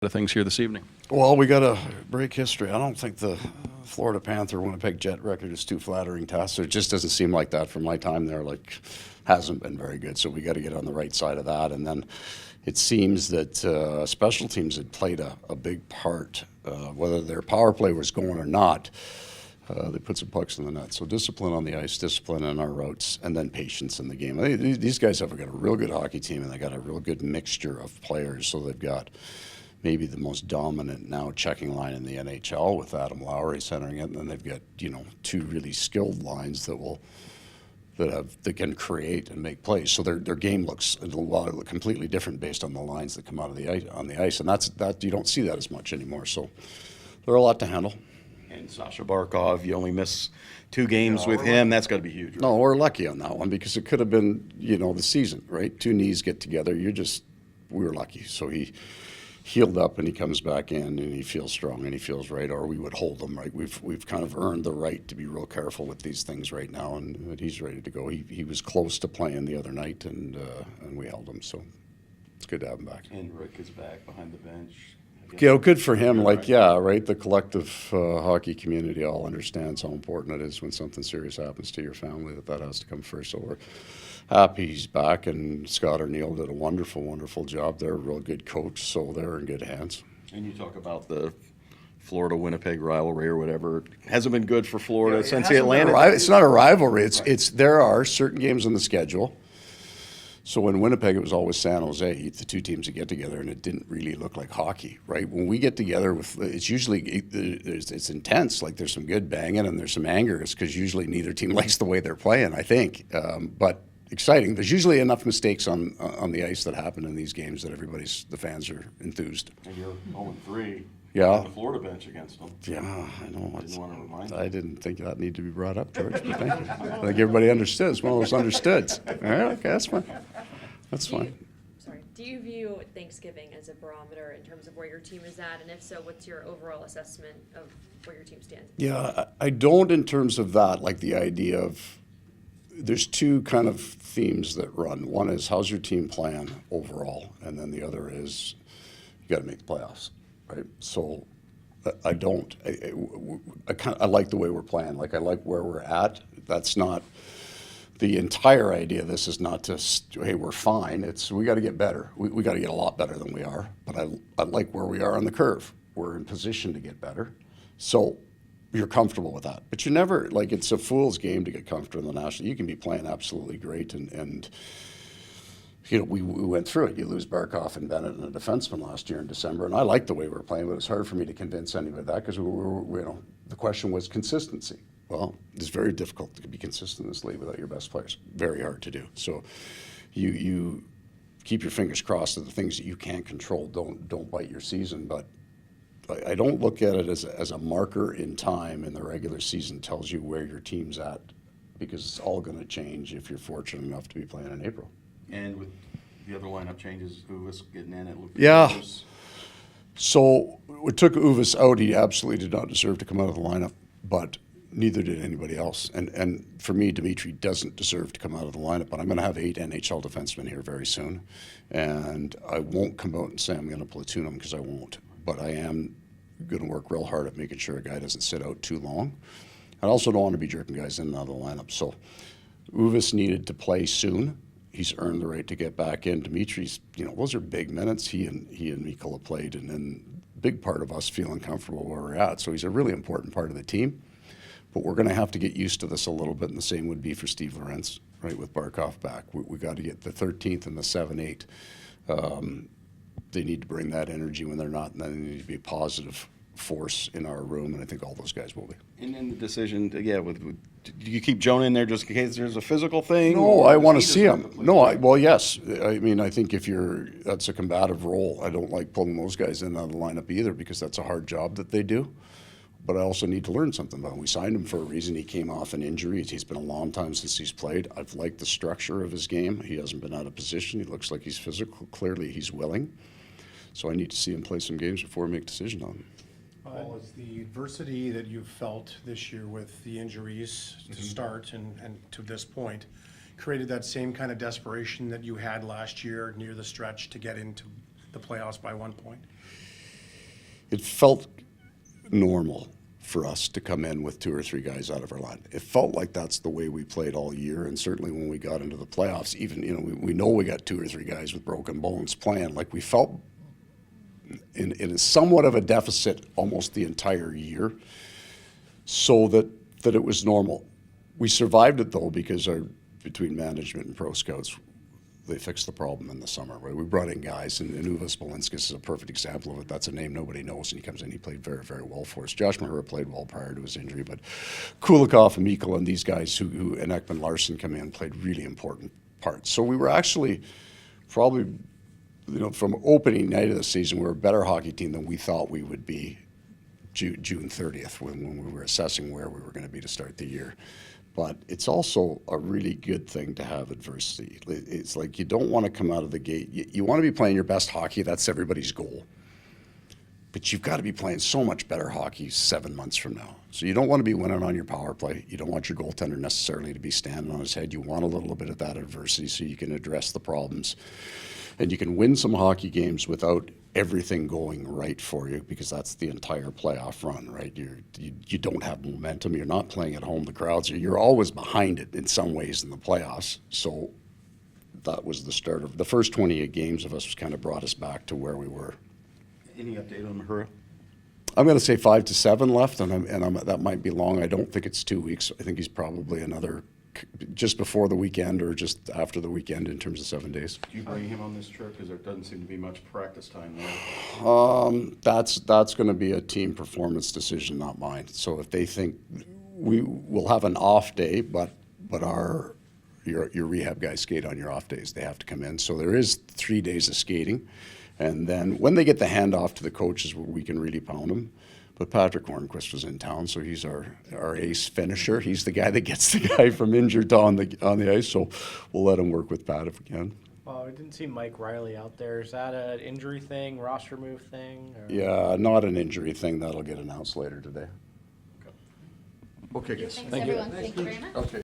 of things here this evening. Well, we got to break history. I don't think the Florida Panther Winnipeg Jet record is too flattering to us. It just doesn't seem like that from my time there. Like, hasn't been very good. So we got to get on the right side of that. And then it seems that special teams had played a big part, whether their power play was going or not. They put some pucks in the net. So discipline on the ice, discipline in our routes, and then patience in the game. These guys have got a real good hockey team, and they got a real good mixture of players. So they've got maybe the most dominant now checking line in the NHL with Adam Lowry centering it, and then they've got two really skilled lines that can create and make plays. So their game looks completely different based on the lines that come out of on the ice, and that you don't see that as much anymore. So they're a lot to handle. And Sasha Barkov, you only miss 2 games with him. That's got to be huge. Right? No, we're lucky on that one because it could have been the season, right? 2 knees get together. We were lucky. So he healed up and he comes back in and he feels strong and he feels right, or we would hold him, right? We've kind of earned the right to be real careful with these things right now, and he's ready to go. He was close to playing the other night, and we held him, so it's good to have him back. And Rick is back behind the bench. Good for him. Right. The collective hockey community all understands how important it is when something serious happens to your family, that has to come first. So we're happy he's back, and Scott O'Neill did a wonderful, wonderful job. They're a real good coach, so they're in good hands. And you talk about the Florida-Winnipeg rivalry or whatever. It hasn't been good for Florida since the Atlantic. It's not a rivalry. There are certain games on the schedule. So in Winnipeg, it was always San Jose, the 2 teams that get together, and it didn't really look like hockey, right? When we get together, it's usually it's intense. Like, there's some good banging and there's some anger, because usually neither team likes the way they're playing, I think. But exciting. There's usually enough mistakes on the ice that happen in these games that the fans are enthused. And you're 0-3. Yeah. On the Florida bench against them. Yeah, I know. Didn't want to remind you. I didn't think that needed to be brought up, George, but thank you. I think everybody understood. It's one of those understoods. All right, okay, that's fine. That's fine. Do you view Thanksgiving as a barometer in terms of where your team is at? And if so, what's your overall assessment of where your team stands? Yeah, I don't in terms of that, like the idea of, there's 2 kind of themes that run. One is, how's your team playing overall? And then the other is, you got to make the playoffs, right? So I don't. I like the way we're playing. Like, I like where we're at. That's not the entire idea. This is not to, hey, we're fine. It's, we got to get better. We got to get a lot better than we are. But I like where we are on the curve. We're in position to get better. So you're comfortable with that. But you never, like, it's a fool's game to get comfortable in the National. You can be playing absolutely great, and we went through it. You lose Barkov and Bennett and a defenseman last year in December, and I liked the way we were playing, but it's hard for me to convince anybody of that, because the question was consistency. Well, it's very difficult to be consistent in this league without your best players. Very hard to do. So you keep your fingers crossed that the things that you can't control don't bite your season. But I don't look at it as a marker in time, and the regular season tells you where your team's at, because it's all going to change if you're fortunate enough to be playing in April. And with the other lineup changes, Uvis getting in, it looked So we took Uvis out. He absolutely did not deserve to come out of the lineup, but neither did anybody else. And for me, Dimitri doesn't deserve to come out of the lineup, but I'm going to have 8 NHL defensemen here very soon. And I won't come out and say I'm going to platoon them, because I won't. But I am going to work real hard at making sure a guy doesn't sit out too long. I also don't want to be jerking guys in and out of the lineup. So Uvis needed to play soon. He's earned the right to get back in. Dimitri's, those are big minutes. He and Mikkola played, and then big part of us feeling comfortable where we're at. So he's a really important part of the team. But we're going to have to get used to this a little bit, and the same would be for Steve Lorentz, right, with Barkov back. We got to get the 13th and the 7-8. They need to bring that energy when they're not, and then they need to be a positive force in our room, and I think all those guys will be. And then the decision, do you keep Jonah in there just in case there's a physical thing? No, I want to see him. No, yes. I mean, I think that's a combative role. I don't like pulling those guys in and out of the lineup either, because that's a hard job that they do. But I also need to learn something about him. We signed him for a reason. He came off an injury. He's been a long time since he's played. I've liked the structure of his game. He hasn't been out of position. He looks like he's physical. Clearly, he's willing. So I need to see him play some games before I make a decision on him. Paul, is the adversity that you've felt this year with the injuries to start and to this point created that same kind of desperation that you had last year near the stretch to get into the playoffs by 1 point? it felt normal for us to come in with 2 or 3 guys out of our line. It felt like that's the way we played all year, and certainly when we got into the playoffs, even, you know, we know we got 2 or 3 guys with broken bones playing. Like, we felt in somewhat of a deficit almost the entire year, so that it was normal. We survived it, though, because between management and pro scouts, they fixed the problem in the summer. Right? We brought in guys, and Uvas Belinskas is a perfect example of it. That's a name nobody knows, and he comes in, he played very, very well for us. Josh Mahura played well prior to his injury, but Kulikov and Mikkola and these guys who and Ekman Larson come in played really important parts. So we were actually probably, you know, from opening night of the season, we were a better hockey team than we thought we would be June 30th when we were assessing where we were going to be to start the year. But it's also a really good thing to have adversity. It's like you don't want to come out of the gate. You want to be playing your best hockey. That's everybody's goal. But you've got to be playing so much better hockey 7 months from now. So you don't want to be winning on your power play. You don't want your goaltender necessarily to be standing on his head. You want a little bit of that adversity so you can address the problems. And you can win some hockey games without everything going right for you, because that's the entire playoff run, right? You don't have momentum. You're not playing at home. The crowds you're always behind it in some ways in the playoffs. So that was the start of the first 28 games of us, was kind of brought us back to where we were. Any update on Mahura? I'm going to say 5 to 7 left, and that might be long. I don't think it's 2 weeks. I think he's probably another just before the weekend or just after the weekend in terms of 7 days. Do you bring him on this trip? Because there doesn't seem to be much practice time there. That's going to be a team performance decision, not mine. So if they think we will have an off day, but your rehab guys skate on your off days, they have to come in. So there is 3 days of skating. And then when they get the handoff to the coaches, we can really pound them. But Patrick Hornquist was in town, so he's our ace finisher. He's the guy that gets the guy from injured on the ice. So we'll let him work with Pat if we can. Well, I didn't see Mike Riley out there. Is that an injury thing, roster move thing? Or? Yeah, not an injury thing. That'll get announced later today. Okay, guys. Thanks, everyone. Thank you very much. Okay.